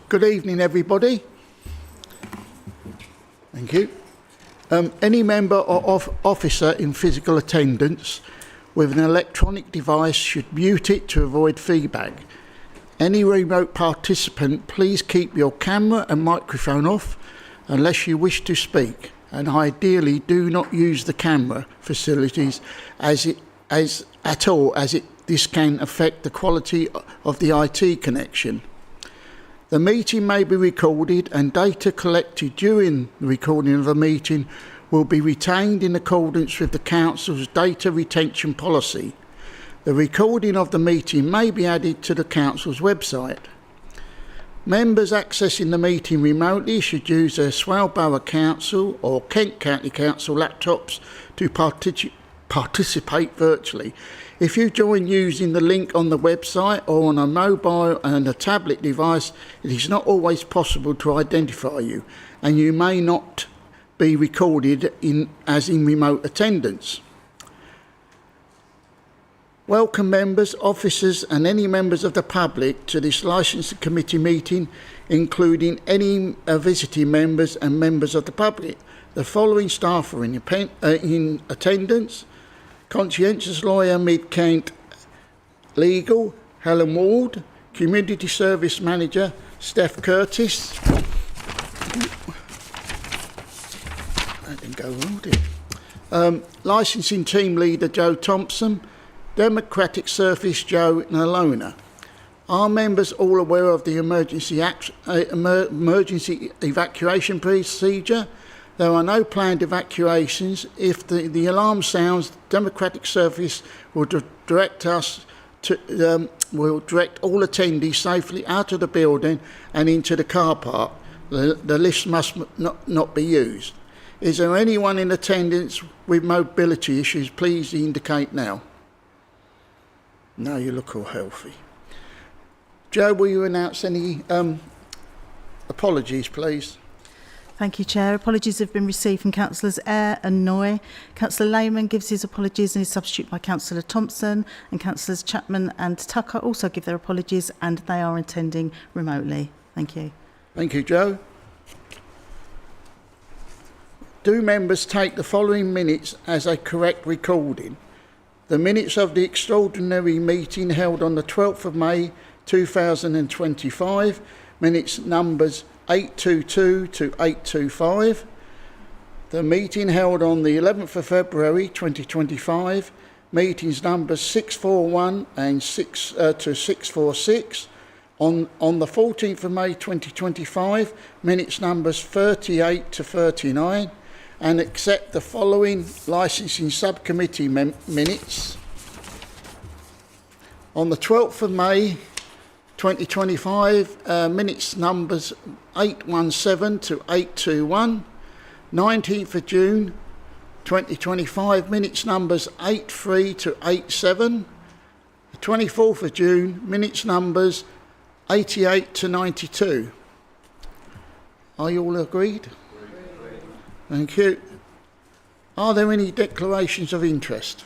Good evening, everybody. Thank you. Any member or officer in physical attendance with an electronic device should mute it to avoid feedback. Any remote participant, please keep your camera and microphone off unless you wish to speak, and ideally do not use the camera facilities this can affect the quality of the IT connection. The meeting may be recorded, and data collected during the recording of the meeting will be retained in accordance with the Council's data retention policy. The recording of the meeting may be added to the Council's website. Members accessing the meeting remotely should use their Swale Borough Council or Kent County Council laptops to participate virtually. If you join using the link on the website or on a mobile and a tablet device, it is not always possible to identify you, and you may not be recorded as in remote attendance. Welcome members, officers and any members of the public to this licensing committee meeting, including any visiting members and members of the public. The following staff are in attendance: Conscientious Lawyer, Mid-Kent Legal, Helen Ward; Community Service Manager, Steph Curtis. That didn't go well, did it? Licensing Team Leader, Joe Thompson; Democratic Service, Joe Nalona. Are members all aware of the emergency evacuation procedure? There are no planned evacuations. If the alarm sounds, Democratic Service will direct all attendees safely out of the building and into the car park. The lifts must not be used. Is there anyone in attendance with mobility issues? Please indicate now. No, you look all healthy. Joe, will you announce any apologies, please? Thank you, Chair. Apologies have been received from Councillors Eyre and Noy. Councillor Lehman gives his apologies and is substituted by Councillor Thompson, and Councillors Chapman and Tucker also give their apologies, and they are attending remotely. Thank you. Thank you, Joe. Do members take the following minutes as a correct recording? The minutes of the extraordinary meeting held on the 12th of May 2025, minutes numbers 822 to 825. The meeting held on the 11th of February 2025, meetings numbers 641 and 646. On the 14th of May 2025, minutes numbers 38 to 39. And accept the following licensing subcommittee minutes. On the 12th of May 2025, minutes numbers 817 to 821. 19th of June 2025, minutes numbers 83 to 87. 24th of June, minutes numbers 88 to 92. Are you all agreed? Thank you. Are there any declarations of interest?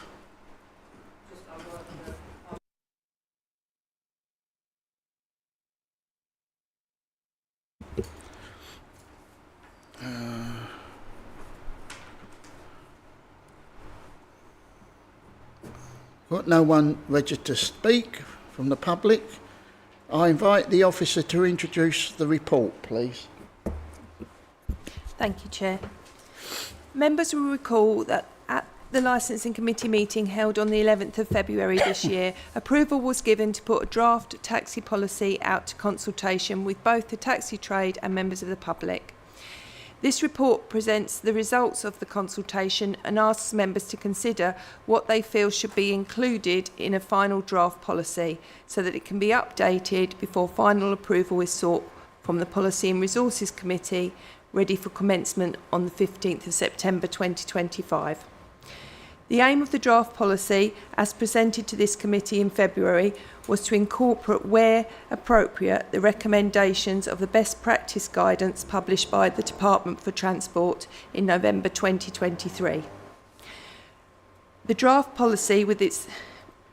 Got no one registered to speak from the public. I invite the officer to introduce the report, please. Thank you, Chair. Members will recall that at the Licensing Committee meeting held on the 11th of February this year, approval was given to put a draft taxi policy out to consultation with both the taxi trade and members of the public. This report presents the results of the consultation and asks members to consider what they feel should be included in a final draft policy so that it can be updated before final approval is sought from the Policy and Resources Committee, ready for commencement on the 15th of September 2025. The aim of the draft policy, as presented to this committee in February, was to incorporate, where appropriate, the recommendations of the best practice guidance published by the Department for Transport in November 2023. The draft policy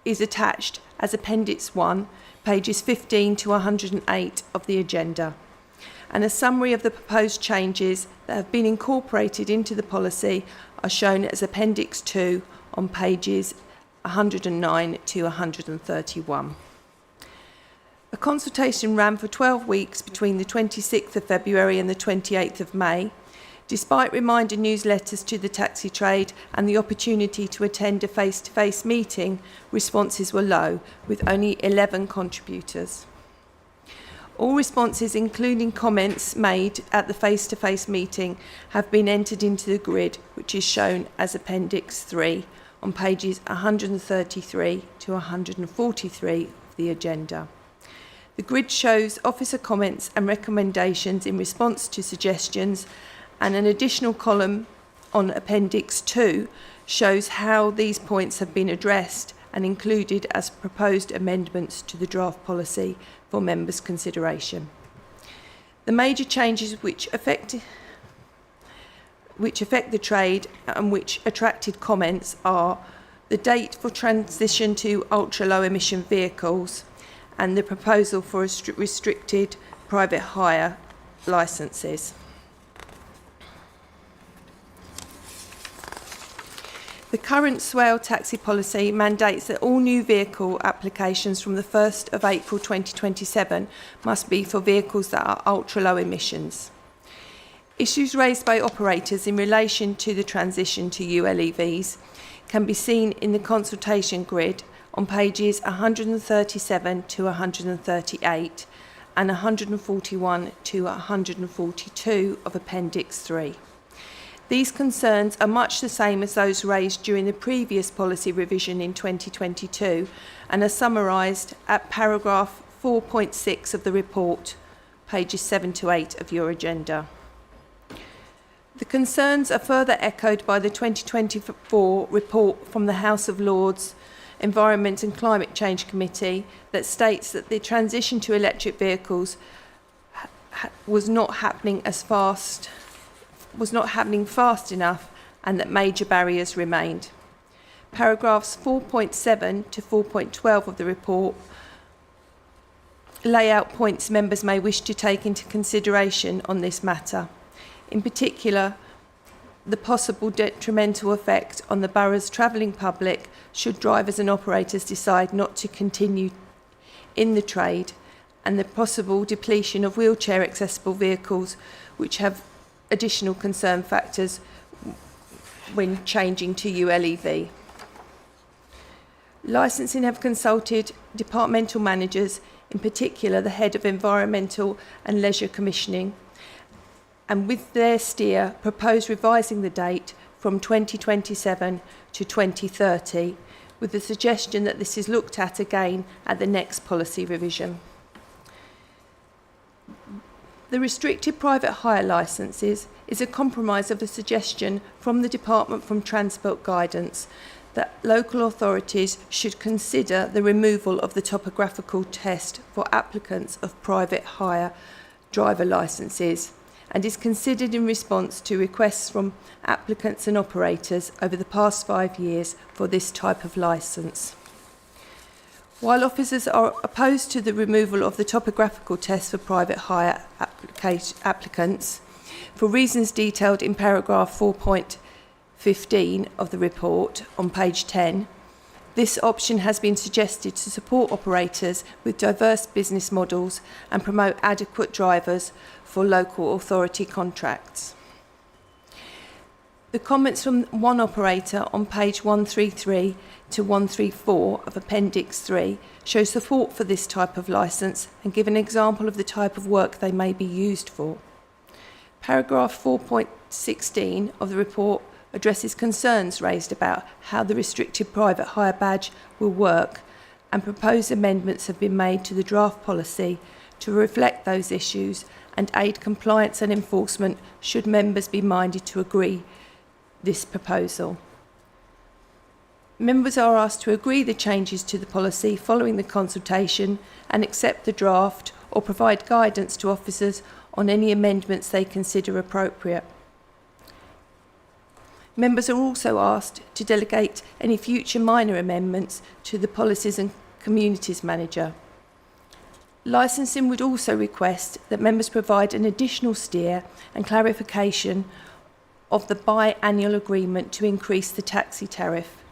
is attached as Appendix 1, pages 15 to 108 of the agenda. and a summary of the proposed changes that have been incorporated into the policy are shown as Appendix 2 on pages 109 to 131. A consultation ran for 12 weeks between the 26th of February and the 28th of May. Despite reminder newsletters to the taxi trade and the opportunity to attend a face-to-face meeting, responses were low, with only 11 contributors. All responses, including comments made at the face-to-face meeting, have been entered into the grid, which is shown as Appendix 3 on pages 133 to 143 of the agenda. The grid shows officer comments and recommendations in response to suggestions, and an additional column on Appendix 2 shows how these points have been addressed and included as proposed amendments to the draft policy for members' consideration. The major changes which affect the trade and which attracted comments are the date for transition to ultra-low emission vehicles and the proposal for restricted private hire licences. The current Swale taxi policy mandates that all new vehicle applications from the 1st of April 2027 must be for vehicles that are ultra-low emissions. Issues raised by operators in relation to the transition to ULEVs can be seen in the consultation grid on pages 137 to 138 and 141 to 142 of Appendix 3. These concerns are much the same as those raised during the previous policy revision in 2022 and are summarised at paragraph 4.6 of the report, pages 7 to 8 of your agenda. The concerns are further echoed by the 2024 report from the House of Lords Environment and Climate Change Committee that states that the transition to electric vehicles was not happening fast enough and that major barriers remained. Paragraphs 4.7 to 4.12 of the report lay out points members may wish to take into consideration on this matter. In particular, the possible detrimental effect on the borough's travelling public should drivers and operators decide not to continue in the trade, and the possible depletion of wheelchair accessible vehicles, which have additional concern factors when changing to ULEV. Licensing have consulted departmental managers, in particular the head of Environmental and Leisure Commissioning, and with their steer propose revising the date from 2027 to 2030, with the suggestion that this is looked at again at the next policy revision. The restricted private hire licences is a compromise of a suggestion from the Department for Transport Guidance that local authorities should consider the removal of the topographical test for applicants of private hire driver licences, and is considered in response to requests from applicants and operators over the past 5 years for this type of licence. While officers are opposed to the removal of the topographical test for private hire applicants, for reasons detailed in paragraph 4.15 of the report on page 10, this option has been suggested to support operators with diverse business models and promote adequate drivers for local authority contracts. The comments from one operator on page 133 to 134 of Appendix 3 show support for this type of licence and give an example of the type of work they may be used for. Paragraph 4.16 of the report addresses concerns raised about how the restricted private hire badge will work, and proposed amendments have been made to the draft policy to reflect those issues and aid compliance and enforcement should members be minded to agree this proposal. Members are asked to agree the changes to the policy following the consultation and accept the draft or provide guidance to officers on any amendments they consider appropriate. Members are also asked to delegate any future minor amendments to the Policies and Communities Manager. Licensing would also request that members provide an additional steer and clarification of the biannual agreement to increase the taxi tariff,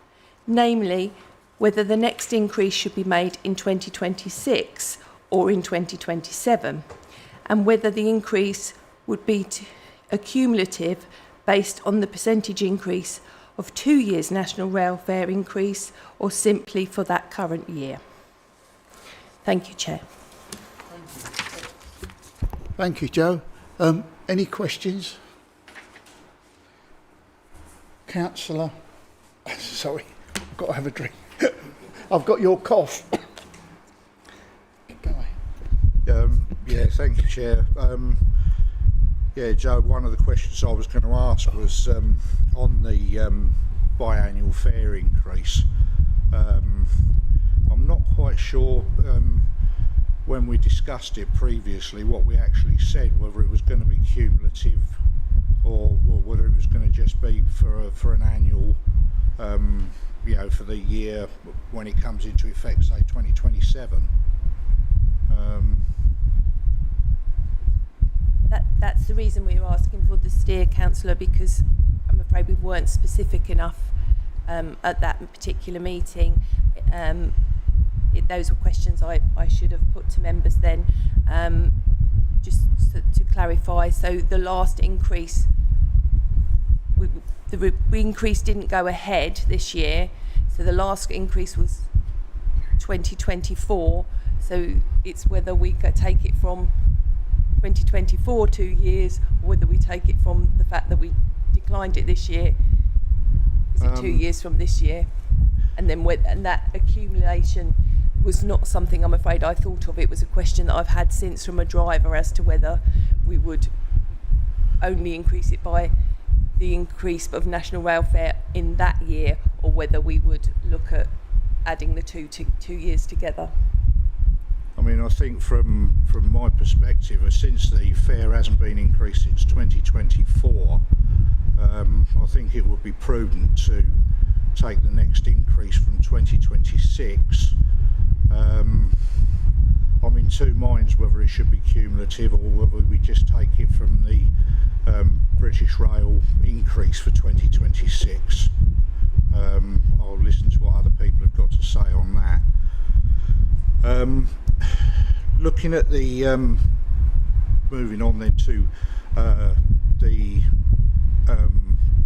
namely whether the next increase should be made in 2026 or in 2027, and whether the increase would be accumulative based on the percentage increase of 2 years' national rail fare increase or simply for that current year. Thank you, Chair. Thank you, Joe. Any questions? Councillor? Sorry, I've got to have a drink. I've got your cough. Go ahead. Yeah, thank you, Chair. Yeah, Joe, one of the questions I was going to ask was on the biannual fare increase. I'm not quite sure when we discussed it previously what we actually said, whether it was going to be cumulative or whether it was going to just be for an annual, you know, for the year when it comes into effect, say 2027. That's the reason we were asking for the steer, Councillor, because I'm afraid we weren't specific enough at that particular meeting. Those were questions I should have put to members then. Just to clarify, so the last increase, the increase didn't go ahead this year, so the last increase was 2024, so it's whether we take it from 2024 2 years, or whether we take it from the fact that we declined it this year. Is it 2 years from this year? And then and that accumulation was not something I'm afraid I thought of. It was a question that I've had since from a driver as to whether we would only increase it by the increase of national rail fare in that year, or whether we would look at adding the 2 years together. I mean, I think from my perspective, since the fare hasn't been increased since 2024, I think it would be prudent to take the next increase from 2026. I'm in two minds whether it should be cumulative or whether we just take it from the British Rail increase for 2026. I'll listen to what other people have got to say on that. Looking at the moving on then to the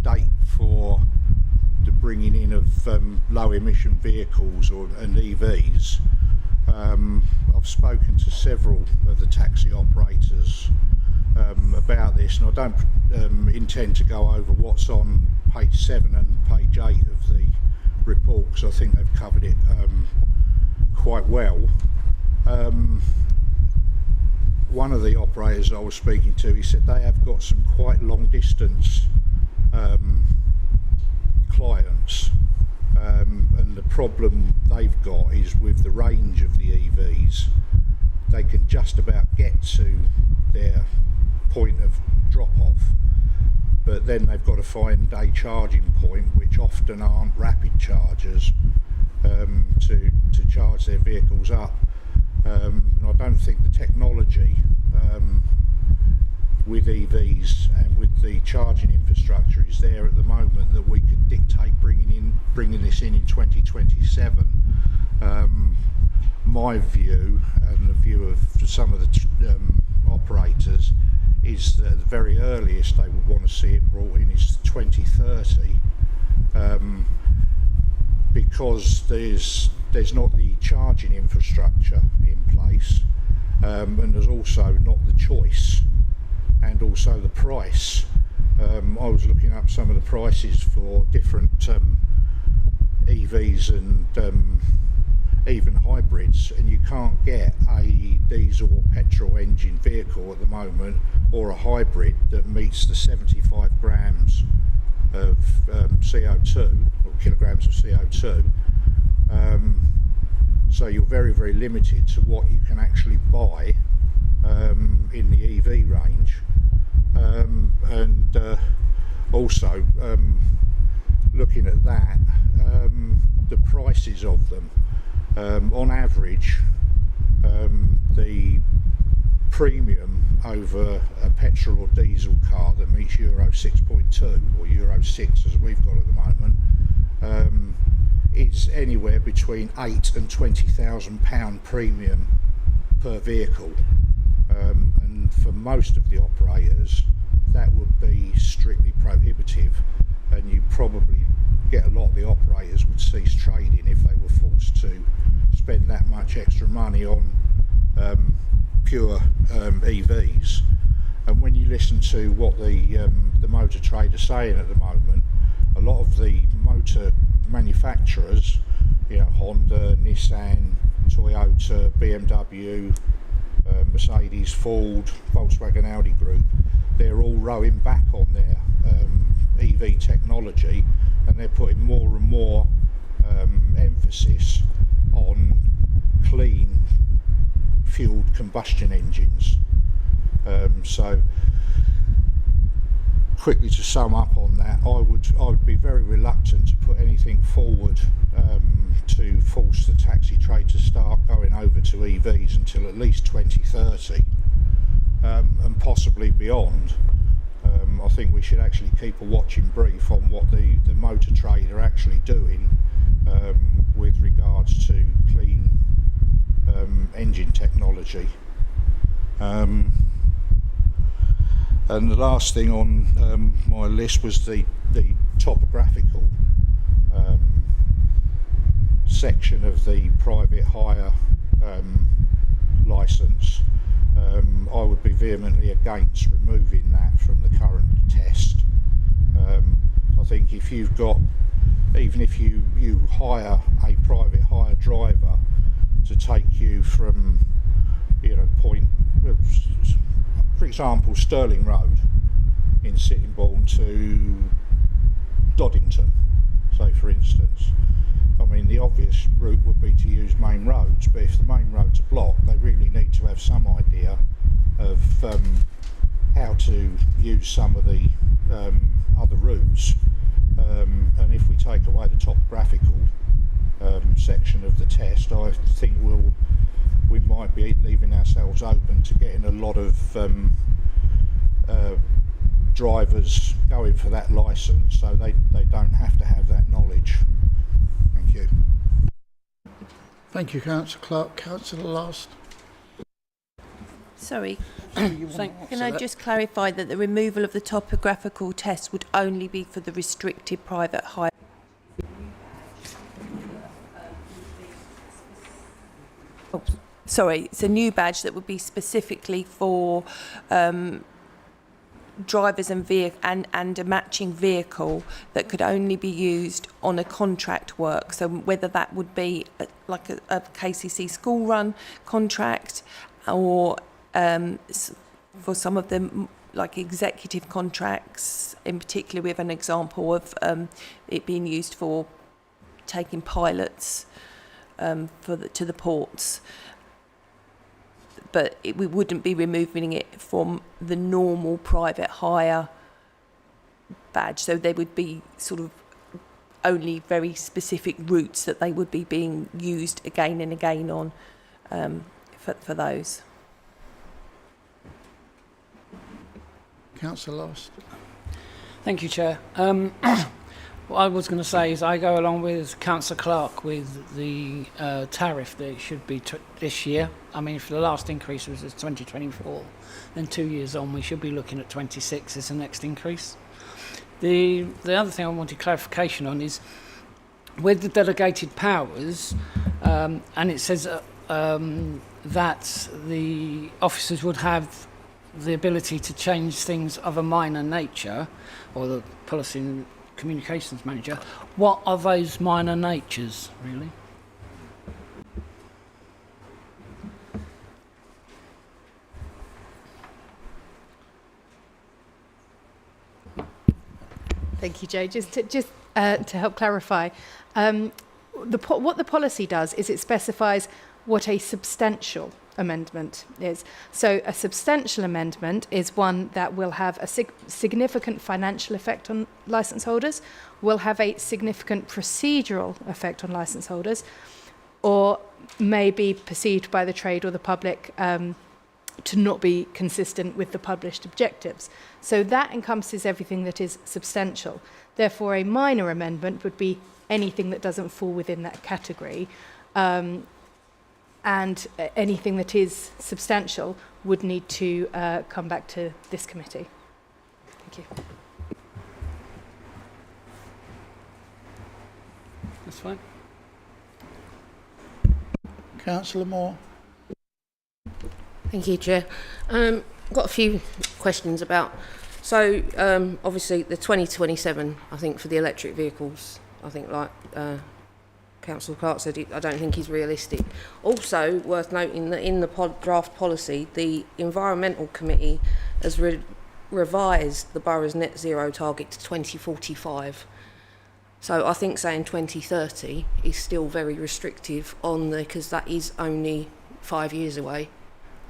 date for the bringing in of low emission vehicles and EVs, I've spoken to several of the taxi operators about this, and I don't intend to go over what's on page 7 and page 8 of the report, because I think they've covered it quite well. One of the operators I was speaking to, he said they have got some quite long distance clients, and the problem they've got is with the range of the EVs, they can just about get to their point of drop off, but then they've got to find a charging point, which often aren't rapid chargers, to charge their vehicles up. And I don't think the technology with EVs and with the charging infrastructure is there at the moment that we could dictate bringing this in 2027. My view, and the view of some of the operators, is that the very earliest they would want to see it brought in is 2030, because there's not the charging infrastructure in place, and there's also not the choice, and also the price. I was looking up some of the prices for different EVs and even hybrids, and you can't get a diesel or petrol engine vehicle at the moment, or a hybrid that meets the 75 grams of CO2, or kilograms of CO2. So you're very, very limited to what you can actually buy in the EV range, and also looking at that, the prices of them, on average, the premium over a petrol or diesel car that meets Euro 6.2 or Euro 6 as we've got at the moment is anywhere between £8,000 and £20,000 premium per vehicle, and for most of the operators that would be strictly prohibitive, and you probably get a lot of the operators would cease trading if they were forced to spend that much extra money on pure EVs. And when you listen to what the motor trade are saying at the moment, a lot of the motor manufacturers, Honda, Nissan, Toyota, BMW, Mercedes, Ford, Volkswagen, Audi Group, they're all rowing back on their EV technology, and they're putting more and more emphasis on clean fueled combustion engines. So quickly to sum up on that, I would be very reluctant to put anything forward to force the taxi trade to start going over to EVs until at least 2030, and possibly beyond. I think we should actually keep a watching brief on what the motor trade are actually doing with regards to clean engine technology. And the last thing on my list was the topographical section of the private hire licence. I would be vehemently against removing that from the current test. I think if you've got, even if you hire a private hire driver to take you from, point, for example, Stirling Road in Sittingbourne to Doddington, say for instance. I mean, the obvious route would be to use main roads, but if the main roads are blocked, they really need to have some idea of how to use some of the other routes. And if we take away the topographical section of the test, I think we might be leaving ourselves open to getting a lot of drivers going for that licence, so they don't have to have that knowledge. Thank you. Thank you, Councillor Clark. Councillor Last. Sorry, can I just clarify that the removal of the topographical test would only be for the restricted private hire? Oh, sorry, it's a new badge that would be specifically for drivers and a matching vehicle that could only be used on a contract work. So whether that would be like a KCC school run contract, or for some of them like executive contracts. In particular, we have an example of it being used for taking pilots to the ports. But we wouldn't be removing it from the normal private hire badge. So there would be sort of only very specific routes that they would be being used again and again on for those. Councillor Last. Thank you, Chair. What I was going to say is I go along with Councillor Clark with the tariff that it should be this year. I mean, if the last increase was 2024, then 2 years on we should be looking at 26 as the next increase. The other thing I wanted clarification on is with the delegated powers, and it says that the officers would have the ability to change things of a minor nature, or the policy and communications manager. What are those minor natures, really? Thank you, Joe. Just to help clarify, what the policy does is it specifies what a substantial amendment is. So a substantial amendment is one that will have a significant financial effect on licence holders, will have a significant procedural effect on licence holders, or may be perceived by the trade or the public to not be consistent with the published objectives. So that encompasses everything that is substantial. Therefore, a minor amendment would be anything that doesn't fall within that category, and anything that is substantial would need to come back to this committee. Thank you. That's fine. Councillor Moore. Thank you, Chair. Got a few questions about, so obviously the 2027, I think, for the electric vehicles, I think like Councillor Clark said, I don't think is realistic. Also worth noting that in the draft policy, the Environmental Committee has revised the borough's net zero target to 2045. So I think saying 2030 is still very restrictive on the, because that is only 5 years away.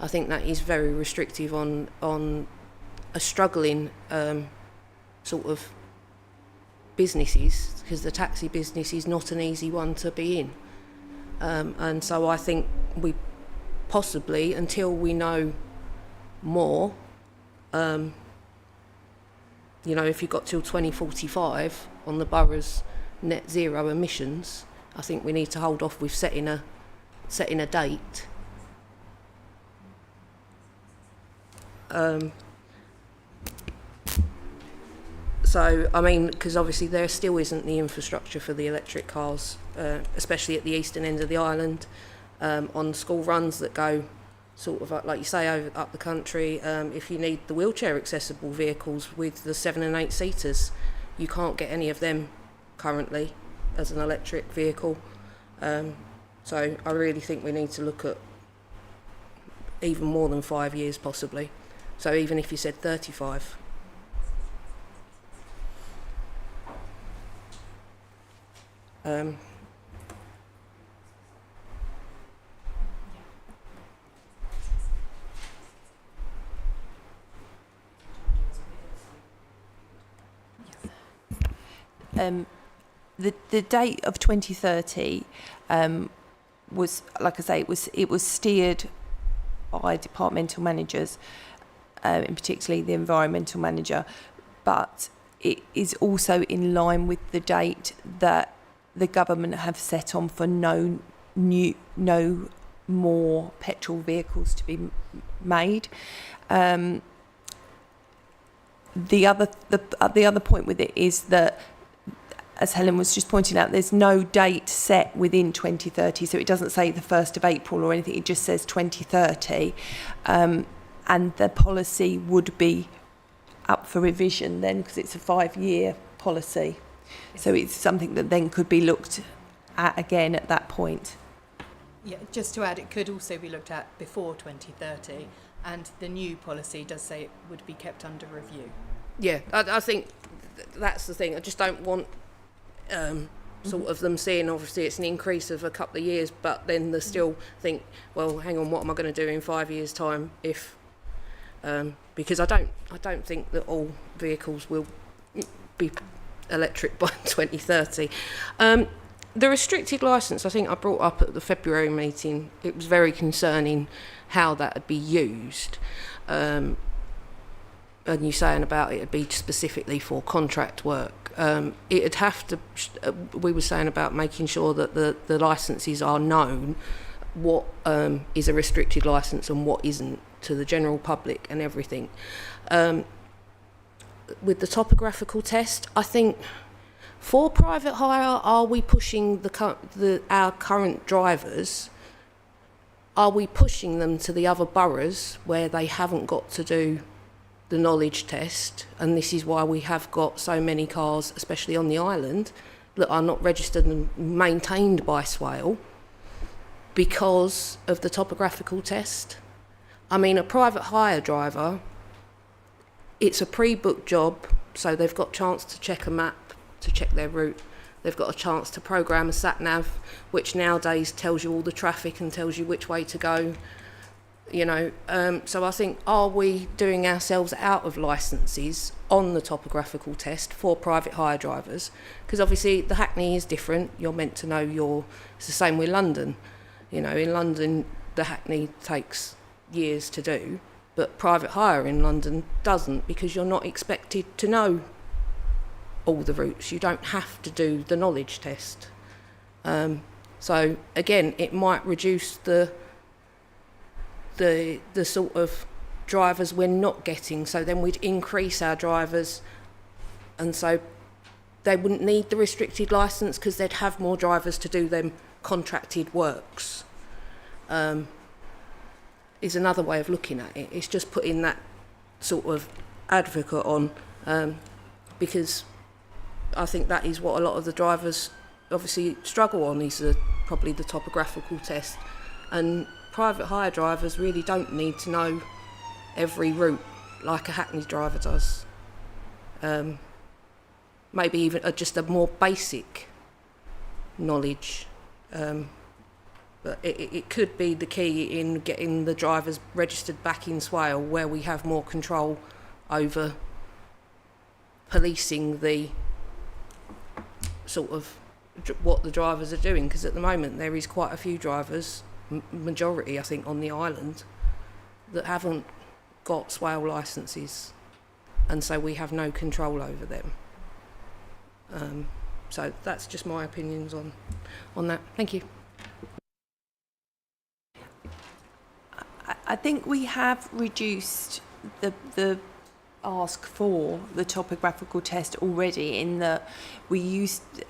I think that is very restrictive on a struggling sort of businesses, because the taxi business is not an easy one to be in. And so I think we possibly, until we know more, you know, if you've got till 2045 on the borough's net zero emissions, I think we need to hold off with setting a date. So, I mean, because obviously there still isn't the infrastructure for the electric cars, especially at the eastern end of the island, on school runs that go sort of, like you say, up the country. If you need the wheelchair accessible vehicles with the 7 and 8 seaters, you can't get any of them currently as an electric vehicle. So I really think we need to look at even more than 5 years possibly. So even if you said 35. The date of 2030 was, like I say, it was steered by departmental managers, in particularly the environmental manager, but it is also in line with the date that the government have set on for no more petrol vehicles to be made. The other point with it is that, as Helen was just pointing out, there's no date set within 2030, so it doesn't say the 1st of April or anything, it just says 2030, and the policy would be up for revision then, because it's a 5-year policy. So it's something that then could be looked at again at that point. Yeah, just to add, it could also be looked at before 2030, and the new policy does say it would be kept under review. Yeah, I think that's the thing. I just don't want sort of them seeing, obviously it's an increase of a couple of years, but then they still think, well, hang on, what am I going to do in 5 years' time if because I don't think that all vehicles will be electric by 2030. The restricted licence, I think I brought up at the February meeting, it was very concerning how that would be used. And you saying about it would be specifically for contract work. It'd have to, we were saying about making sure that the licences are known, what is a restricted licence and what isn't, to the general public and everything. With the topographical test, I think for private hire, are we pushing our current drivers, are we pushing them to the other boroughs where they haven't got to do the knowledge test? And this is why we have got so many cars, especially on the island, that are not registered and maintained by Swale because of the topographical test. I mean, a private hire driver, it's a pre-booked job, so they've got a chance to check a map, to check their route. They've got a chance to program a sat-nav, which nowadays tells you all the traffic and tells you which way to go. You know, so I think, are we doing ourselves out of licences on the topographical test for private hire drivers? Because obviously the Hackney is different. You're meant to know it's the same with London. You know, in London, the Hackney takes years to do, but private hire in London doesn't, because you're not expected to know all the routes. You don't have to do the knowledge test. So again, it might reduce the sort of drivers we're not getting, so then we'd increase our drivers, and so they wouldn't need the restricted licence because they'd have more drivers to do them contracted works. Is another way of looking at it. It's just putting that sort of advocate on, because I think that is what a lot of the drivers obviously struggle on, is probably the topographical test. And private hire drivers really don't need to know every route like a Hackney driver does. Maybe even just a more basic knowledge. But it could be the key in getting the drivers registered back in Swale, where we have more control over policing the sort of what the drivers are doing, because at the moment there is quite a few drivers, majority I think on the island, that haven't got Swale licences, and so we have no control over them. So that's just my opinions on that. Thank you. I think we have reduced the ask for the topographical test already, in that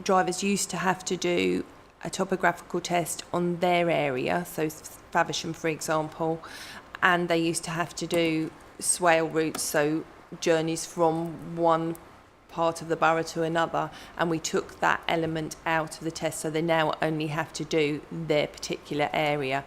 drivers used to have to do a topographical test on their area, so Faversham for example, and they used to have to do swale routes, so journeys from one part of the borough to another, and we took that element out of the test, so they now only have to do their particular area.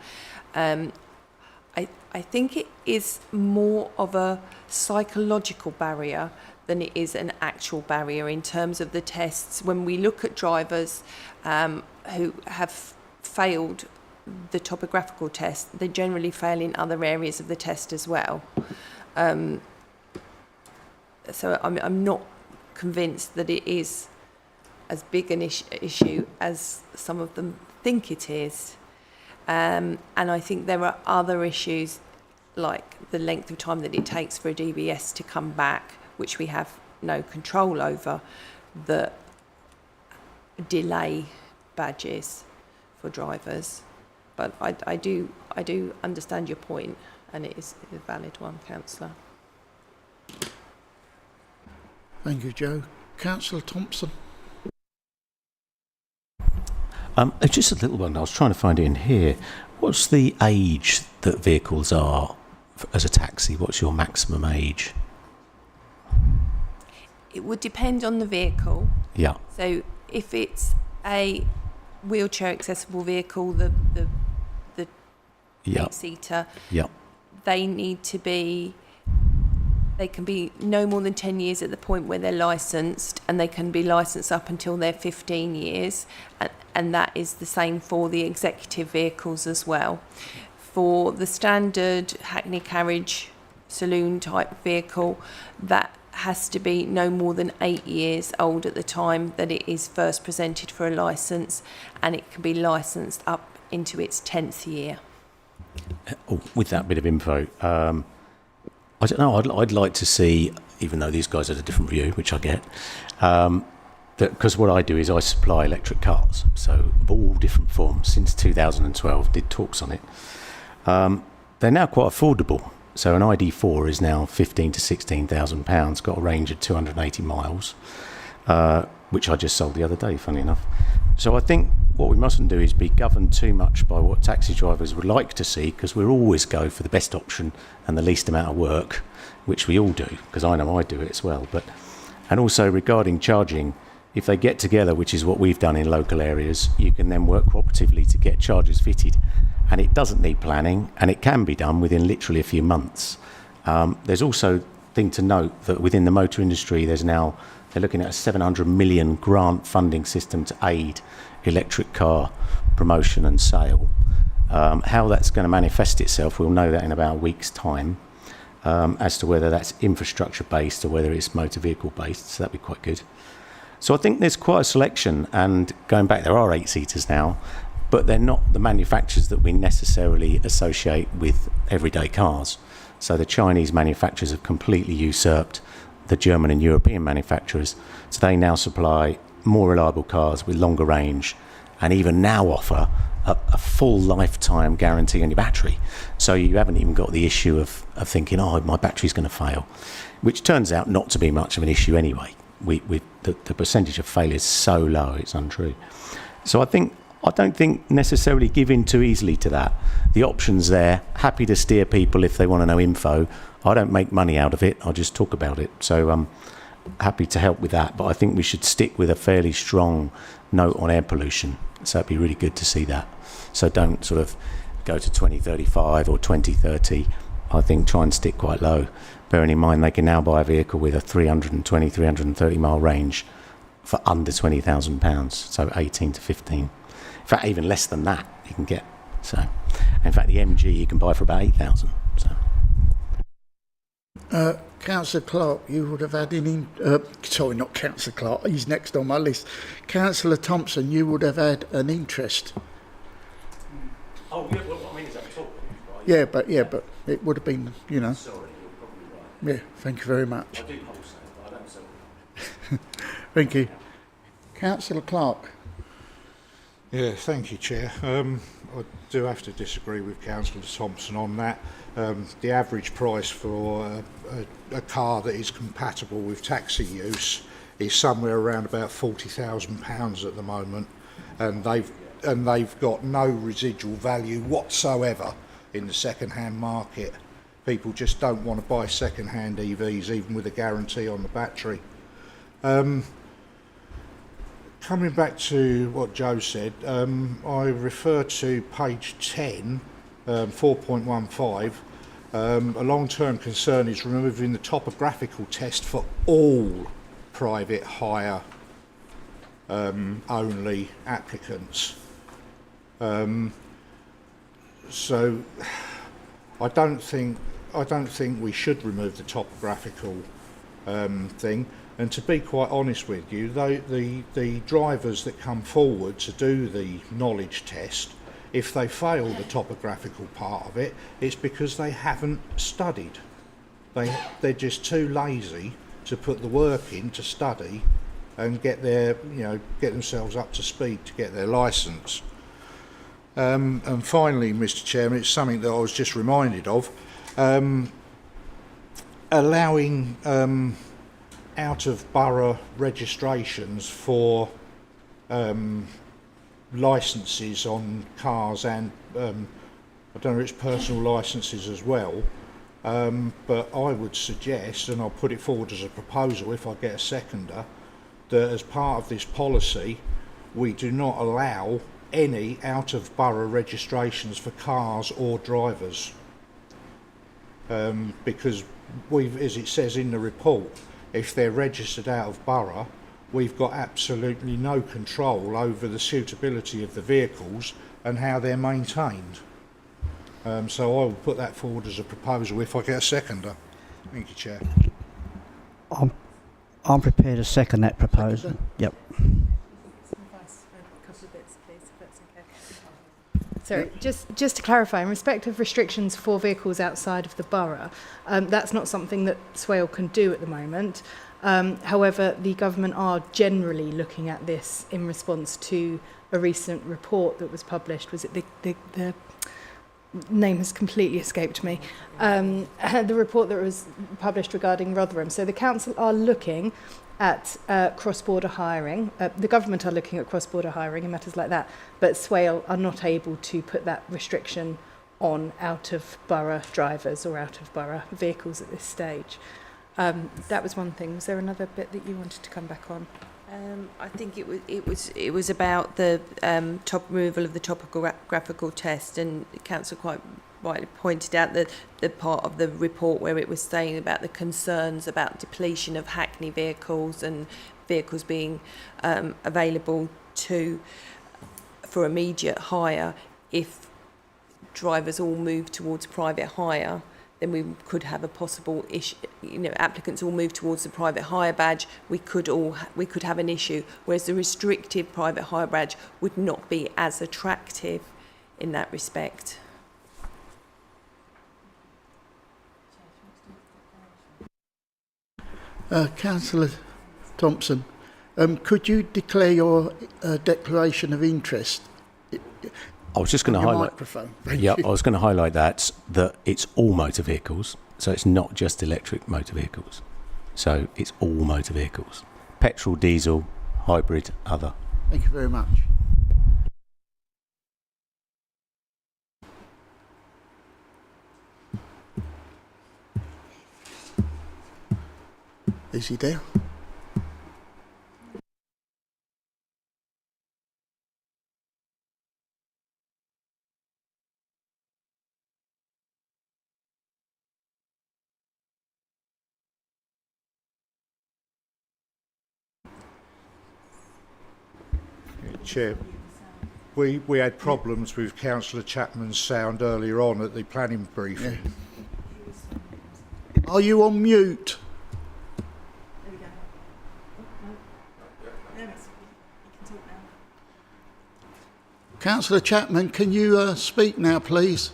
I think it is more of a psychological barrier than it is an actual barrier in terms of the tests. When we look at drivers who have failed the topographical test, they generally fail in other areas of the test as well. So I'm not convinced that it is as big an issue as some of them think it is. And I think there are other issues, like the length of time that it takes for a DBS to come back, which we have no control over, that delay badges for drivers. But I do understand your point, and it is a valid one, Councillor. Thank you, Joe. Councillor Thompson. Just a little one. I was trying to find it in here. What's the age that vehicles are as a taxi? What's your maximum age? It would depend on the vehicle. Yeah. So if it's a wheelchair accessible vehicle, the Yeah. eight-seater, Yeah. they can be no more than 10 years at the point where they're licensed, and they can be licensed up until they're 15 years. And that is the same for the executive vehicles as well. For the standard Hackney carriage saloon type vehicle, that has to be no more than 8 years old at the time that it is first presented for a licence, and it can be licensed up into its 10th year. Oh, with that bit of info, I don't know. I'd like to see, even though these guys had a different view, which I get, because what I do is I supply electric cars, so of all different forms. Since 2012, did talks on it. They're now quite affordable. So an ID4 is now £15,000 to £16,000, got a range of 280 miles, which I just sold the other day, funny enough. So I think what we mustn't do is be governed too much by what taxi drivers would like to see, because we'll always go for the best option and the least amount of work, which we all do, because I know I do it as well. And also regarding charging, if they get together, which is what we've done in local areas, you can then work cooperatively to get chargers fitted. And it doesn't need planning, and it can be done within literally a few months. There's also a thing to note that within the motor industry, they're looking at a 700 million grant funding system to aid electric car promotion and sale. How that's going to manifest itself, we'll know that in about a week's time, as to whether that's infrastructure based or whether it's motor vehicle based. So that'd be quite good. So I think there's quite a selection, and going back, there are 8-seaters now, but they're not the manufacturers that we necessarily associate with everyday cars. So the Chinese manufacturers have completely usurped the German and European manufacturers. So they now supply more reliable cars with longer range, and even now offer a full lifetime guarantee on your battery. So you haven't even got the issue of thinking, oh, my battery's going to fail, which turns out not to be much of an issue anyway. The percentage of failure is so low, it's untrue. So I don't think necessarily give in too easily to that. The option's there. Happy to steer people if they want to know info. I don't make money out of it. I just talk about it. So I'm happy to help with that. But I think we should stick with a fairly strong note on air pollution. So it'd be really good to see that. So don't sort of go to 2035 or 2030. I think try and stick quite low. Bearing in mind they can now buy a vehicle with a 320, 330 mile range for under £20,000. So 18 to 15. In fact, even less than that you can get. So, in fact, the MG you can buy for about 8,000. So. Councillor Clark, you would have had sorry, not Councillor Clark, he's next on my list. Councillor Thompson, you would have had an interest. Oh, yeah, well, I mean, is that talk? Yeah, but it would have been, you know. Sorry, you're probably right. Yeah, thank you very much. I do wholesale, but I don't sell. Thank you. Councillor Clark. Yeah, thank you, Chair. I do have to disagree with Councillor Thompson on that. The average price for a car that is compatible with taxi use is somewhere around about £40,000 at the moment, and they've got no residual value whatsoever in the second-hand market. People just don't want to buy second-hand EVs, even with a guarantee on the battery. Coming back to what Joe said, I refer to page 10, 4.15. A long-term concern is removing the topographical test for all private hire only applicants. So I don't think we should remove the topographical thing. And to be quite honest with you, the drivers that come forward to do the knowledge test, if they fail the topographical part of it, it's because they haven't studied. They're just too lazy to put the work in to study and get themselves up to speed to get their licence. And finally, Mr. Chairman, it's something that I was just reminded of, allowing out-of-borough registrations for licences on cars and I don't know if it's personal licences as well, but I would suggest, and I'll put it forward as a proposal if I get a seconder, that as part of this policy we do not allow any out-of-borough registrations for cars or drivers, because as it says in the report, if they're registered out of borough, we've got absolutely no control over the suitability of the vehicles and how they're maintained. So I will put that forward as a proposal if I get a seconder. Thank you, Chair. I'm prepared to second that proposal. Yep. Sorry, just to clarify, in respect of restrictions for vehicles outside of the borough, that's not something that Swale can do at the moment. However, the government are generally looking at this in response to a recent report that was published. Was it the name has completely escaped me. The report that was published regarding Rotherham. So the council are looking at cross-border hiring. The government are looking at cross-border hiring and matters like that, but Swale are not able to put that restriction on out-of-borough drivers or out-of-borough vehicles at this stage. That was one thing. Was there another bit that you wanted to come back on? I think it was about the top removal of the topographical test, and the council quite rightly pointed out that the part of the report where it was saying about the concerns about depletion of Hackney vehicles and vehicles being available for immediate hire if drivers all move towards private hire, then we could have a possible issue. Applicants all move towards the private hire badge. We could have an issue. Whereas the restricted private hire badge would not be as attractive in that respect. Councillor Thompson, could you declare your declaration of interest? I was just going to Your highlight. microphone. Yeah, I was going to highlight that it's all motor vehicles, so it's not just electric motor vehicles. So it's all motor vehicles: petrol, diesel, hybrid, other. Thank you very much. Is he there? Chair, we had problems with Councillor Chapman's sound earlier on at the planning briefing. Are you on mute? There we go. There it is. You can talk now. Councillor Chapman, can you speak now, please?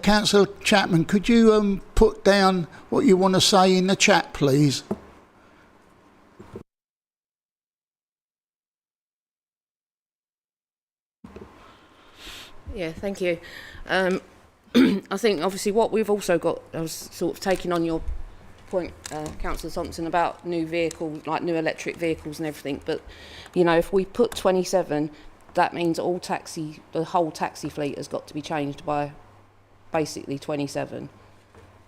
Councillor Chapman, could you put down what you want to say in the chat, please? Yeah, thank you. I think obviously what we've also got, I was sort of taking on your point, Councillor Thompson, about new vehicles, like new electric vehicles and everything, but if we put 27, that means the whole taxi fleet has got to be changed by basically 27.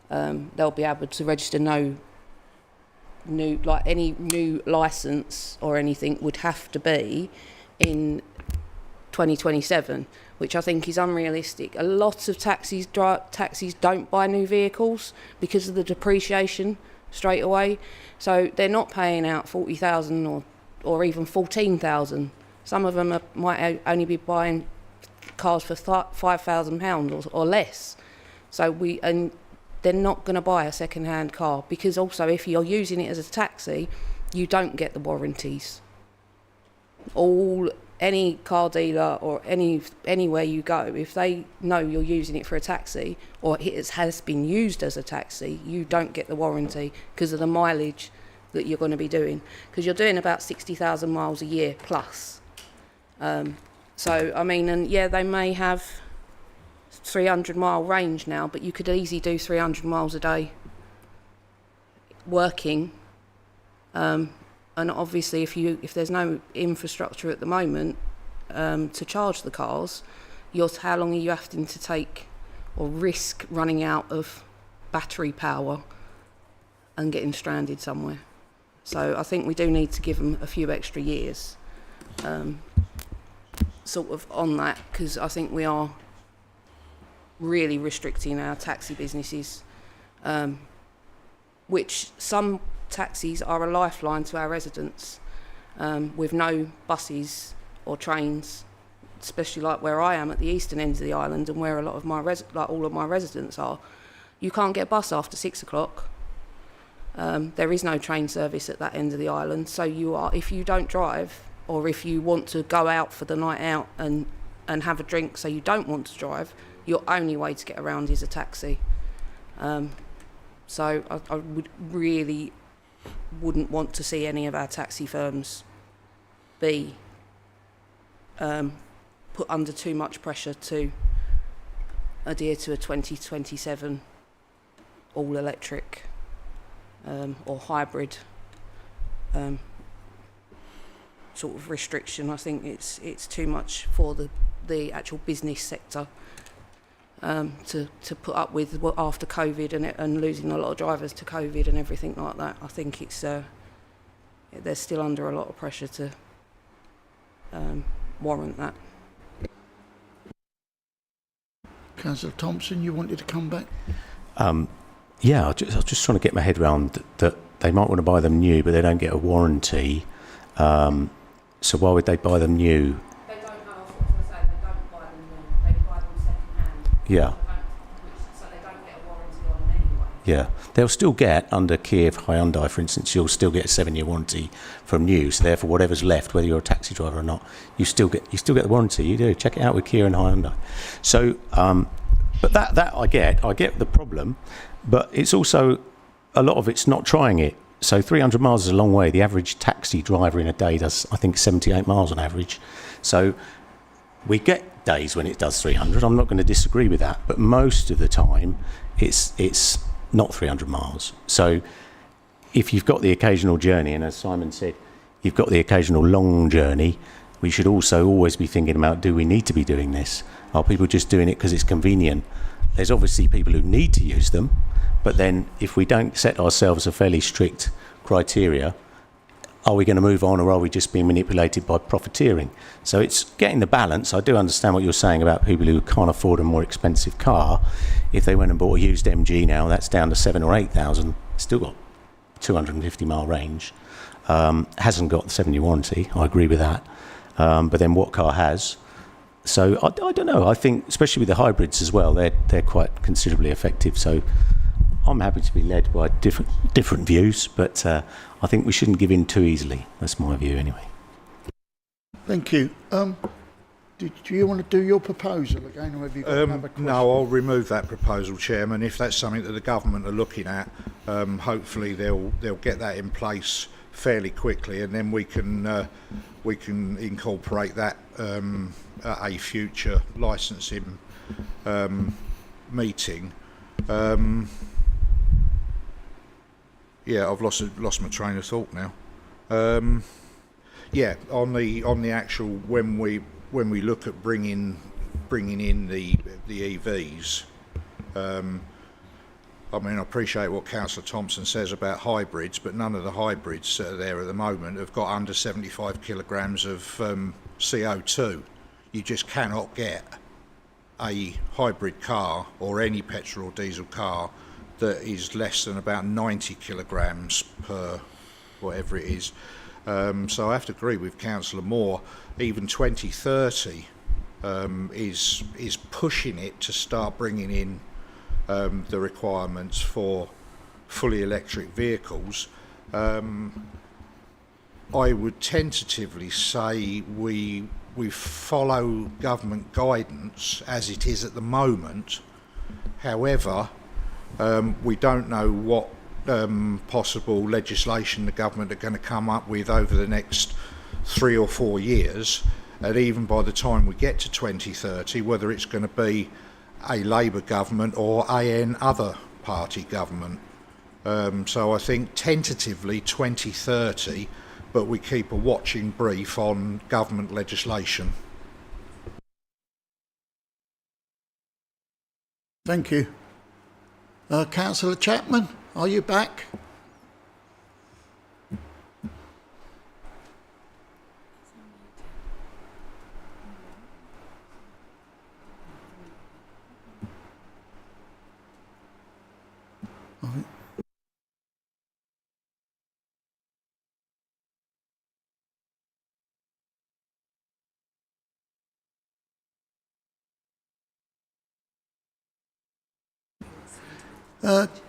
They'll be able to register any new licence or anything would have to be in 2027, which I think is unrealistic. A lot of taxis don't buy new vehicles because of the depreciation straight away, so they're not paying out 40,000 or even 14,000. Some of them might only be buying cars for £5,000 or less. So they're not going to buy a second-hand car, because also if you're using it as a taxi, you don't get the warranties. Any car dealer or anywhere you go, if they know you're using it for a taxi or it has been used as a taxi, you don't get the warranty because of the mileage that you're going to be doing, because you're doing about 60,000 miles a year plus. So I mean, and yeah, they may have 300-mile range now, but you could easily do 300 miles a day working. And obviously, if there's no infrastructure at the moment to charge the cars, how long are you having to take or risk running out of battery power and getting stranded somewhere? So I think we do need to give them a few extra years, sort of on that, because I think we are really restricting our taxi businesses, which some taxis are a lifeline to our residents, with no buses or trains, especially like where I am at the eastern end of the island and where a lot of all of my residents are. You can't get a bus after 6 o'clock. There is no train service at that end of the island, so if you don't drive, or if you want to go out for the night out and have a drink so you don't want to drive, your only way to get around is a taxi. So I wouldn't want to see any of our taxi firms be put under too much pressure to adhere to a 2027 all electric or hybrid sort of restriction. I think it's too much for the actual business sector to put up with after COVID and losing a lot of drivers to COVID and everything like that. I think they're still under a lot of pressure to warrant that. Councillor Thompson, you wanted to come back? Yeah, I was just trying to get my head around that they might want to buy them new, but they don't get a warranty. So why would they buy them new? They don't know, I was going to say, they don't buy them new, they buy them second hand. Yeah. So they don't get a warranty on them anyway. Yeah, they'll still get, under Kia Hyundai, for instance, you'll still get a 7-year warranty from new. So therefore, whatever's left, whether you're a taxi driver or not, you still get the warranty. You do. Check it out with Kia and Hyundai. So, but that I get the problem, but it's also a lot of it's not trying it. So 300 miles is a long way. The average taxi driver in a day does, I think, 78 miles on average. So we get days when it does 300. I'm not going to disagree with that, but most of the time, it's not 300 miles. So if you've got the occasional journey, and as Simon said, you've got the occasional long journey, we should also always be thinking about, do we need to be doing this? Are people just doing it because it's convenient? There's obviously people who need to use them, but then if we don't set ourselves a fairly strict criteria, are we going to move on, or are we just being manipulated by profiteering? So it's getting the balance. I do understand what you're saying about people who can't afford a more expensive car. If they went and bought a used MG now, that's down to 7,000 or 8,000. Still got 250 mile range. Hasn't got the 7-year warranty. I agree with that. But then what car has? So I don't know. I think, especially with the hybrids as well, they're quite considerably effective. So I'm happy to be led by different views, but I think we shouldn't give in too easily. That's my view, anyway. Thank you. Do you want to do your proposal again, or have you got another question? No, I'll remove that proposal, Chairman. If that's something that the government are looking at, hopefully they'll get that in place fairly quickly, and then we can incorporate that at a future licensing meeting. Yeah, I've lost my train of thought now. Yeah, on the actual when we look at bringing in the EVs. I mean, I appreciate what Councillor Thompson says about hybrids, but none of the hybrids that are there at the moment have got under 75 kilograms of CO2. You just cannot get a hybrid car or any petrol or diesel car that is less than about 90 kilograms per whatever it is. So I have to agree with Councillor Moore. Even 2030 is pushing it to start bringing in the requirements for fully electric vehicles. I would tentatively say we follow government guidance as it is at the moment. However, we don't know what possible legislation the government are going to come up with over the next 3 or 4 years, and even by the time we get to 2030, whether it's going to be a Labour government or an other party government. So I think tentatively 2030, but we keep a watching brief on government legislation. Thank you. Councillor Chapman, are you back?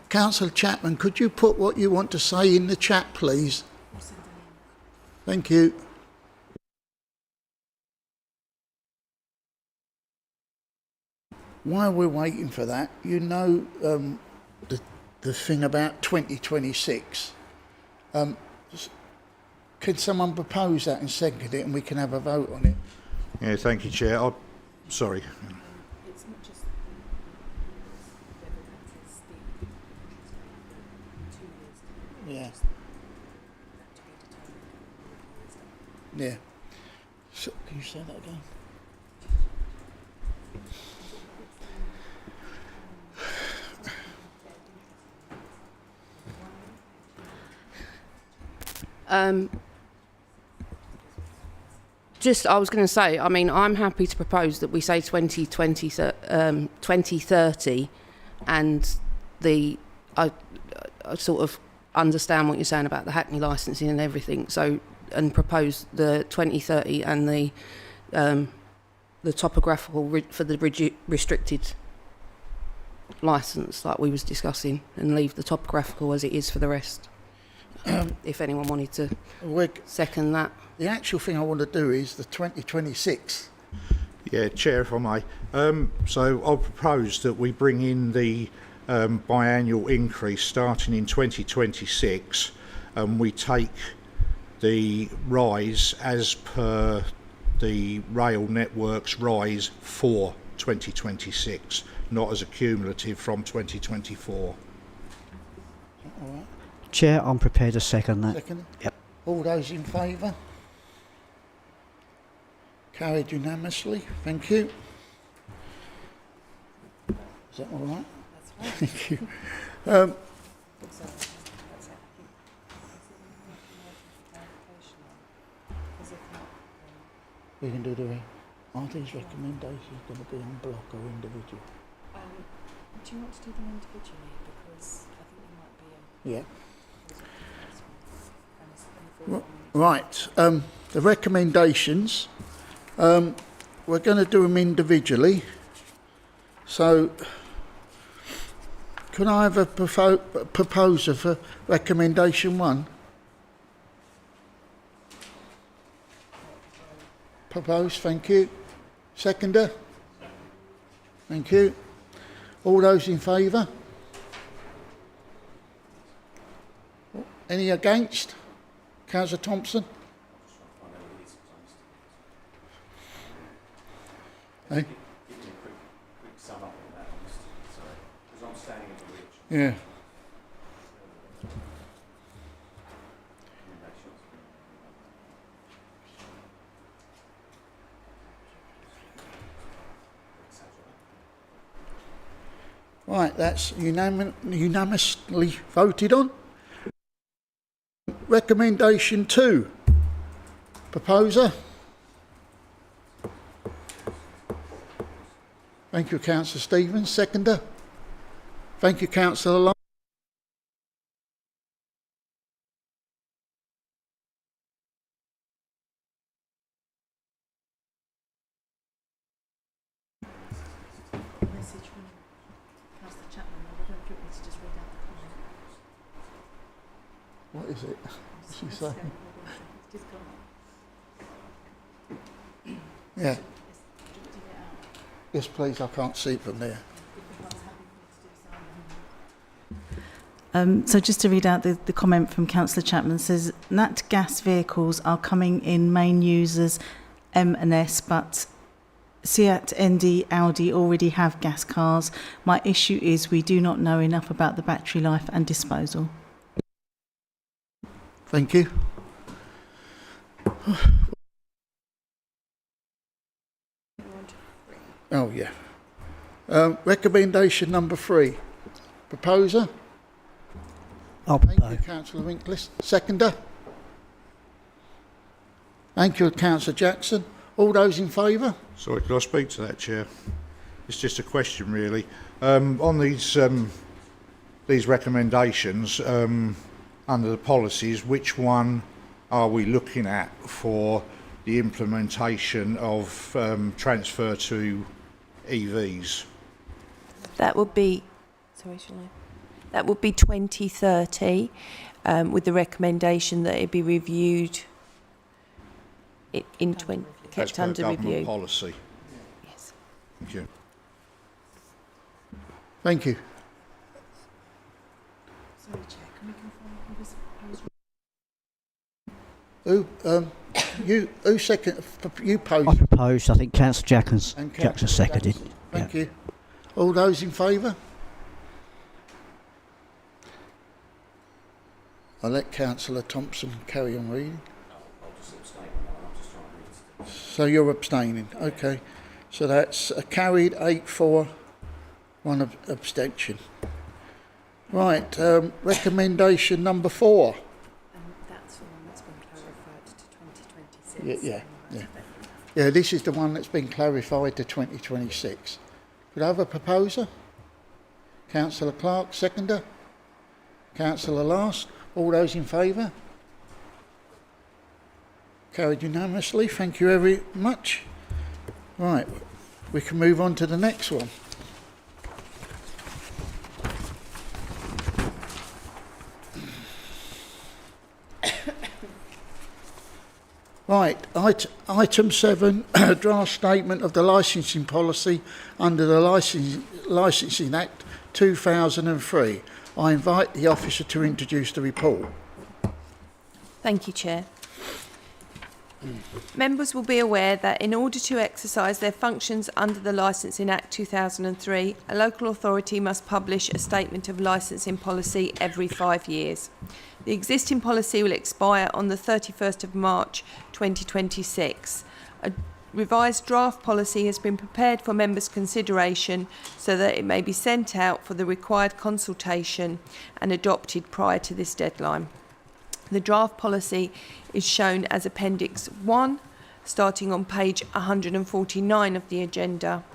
Councillor Chapman, could you put what you want to say in the chat, please? Thank you. While we're waiting for that, you know the thing about 2026. Could someone propose that and second it, and we can have a vote on it? Yeah, thank you, Chair. Sorry. Yeah. Yeah. So, can you say that again? I was going to say, I mean, I'm happy to propose that we say 2030, and I sort of understand what you're saying about the Hackney licensing and everything. So, and propose the 2030 and the topographical for the restricted license, like we was discussing, and leave the topographical as it is for the rest. If anyone wanted to second that. The actual thing I want to do is the 2026. Yeah, Chair, if I may. So I'll propose that we bring in the biannual increase starting in 2026, and we take the rise as per the rail network's rise for 2026, not as a cumulative from 2024. All right. Chair, I'm prepared to second that. Second? Yep. All those in favour? Carried unanimously. Thank you. Is that all right? That's right. Thank you. We can do are these recommendations going to be on block or individual? Do you want to do them individually? Because I think there might be Yeah. Right. The recommendations, we're going to do them individually. So, can I have a proposer for recommendation 1? Propose, thank you. Seconder? Thank you. All those in favour? Any against? Councillor Thompson? Hey? Yeah. Right, that's unanimously voted on. Recommendation 2. Proposer. Thank you, Councillor Stevens. Seconder. Thank you, Councillor Long. What is it? What's she saying? Yeah. Yes, please. I can't see it from there. So just to read out the comment from Councillor Chapman, says Nat gas vehicles are coming in main users M and S, but Seat, ND, Audi already have gas cars. My issue is we do not know enough about the battery life and disposal. Thank you. Oh, yeah. Recommendation number 3. Proposer. Thank you, Councillor Winkless. Seconder. Thank you, Councillor Jackson. All those in favour? Sorry, could I speak to that, Chair? It's just a question, really. On these recommendations, under the policies, which one are we looking at for the implementation of transfer to EVs? That would be, that would be 2030, with the recommendation that it be reviewed kept under review. Policy. Yes. Thank you. Thank you. Sorry, Chair, can we confirm who was Who second? You I posed. proposed, I think Councillor Jackson Councillor seconded. Thank you. All those in favour? I'll let Councillor Thompson carry on reading. So you're abstaining, okay. So that's carried 8-4, 1 abstention. Right, recommendation number 4. that's the one that's been clarified to 2026. Yeah. Yeah, this is the one that's been clarified to 2026. Could I have a proposer? Councillor Clark, seconder. Councillor Last. All those in favour? Carried unanimously. Thank you very much. Right, we can move on to the next one. Right, item 7, draft statement of the licensing policy under the Licensing Act 2003. I invite the officer to introduce the report. Thank you, Chair. Members will be aware that in order to exercise their functions under the Licensing Act 2003, a local authority must publish a statement of licensing policy every 5 years. The existing policy will expire on the 31st of March 2026. A revised draft policy has been prepared for members' consideration so that it may be sent out for the required consultation and adopted prior to this deadline. The draft policy is shown as Appendix 1, starting on page 149 of the agenda.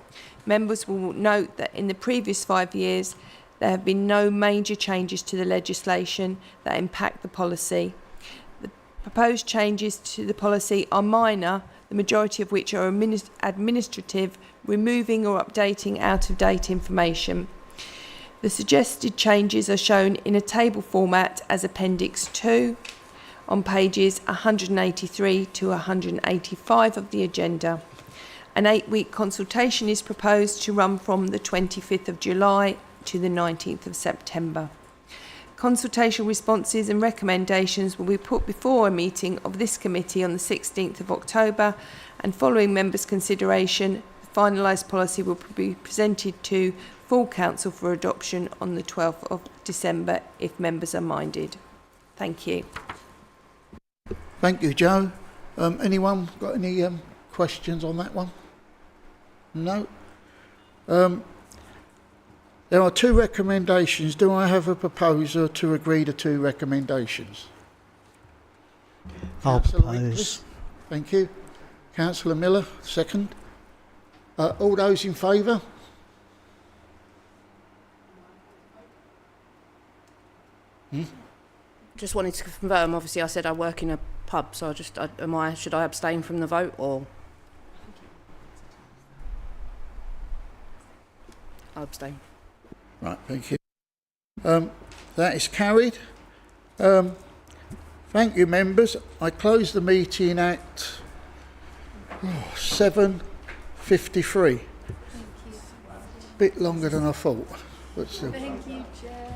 Members will note that in the previous 5 years, there have been no major changes to the legislation that impact the policy. The proposed changes to the policy are minor, the majority of which are administrative, removing or updating out-of-date information. The suggested changes are shown in a table format as Appendix 2 on pages 183 to 185 of the agenda. An 8-week consultation is proposed to run from the 25th of July to the 19th of September. Consultation responses and recommendations will be put before a meeting of this committee on the 16th of October, and following members' consideration, the finalised policy will be presented to full council for adoption on the 12th of December if members are minded. Thank you. Thank you, Joe. Anyone got any questions on that one? No? There are 2 recommendations. Do I have a proposer to agree to 2 recommendations? I'll Councillor propose. Winkless. Thank you. Councillor Miller, second. All those in favour? Just wanted to confirm, obviously I said I work in a pub, so should I abstain from the vote or? I'll abstain. Right, thank you. That is carried. Thank you, members. I close the meeting at 7:53. Bit longer than I thought, but still. Thank you, Chair.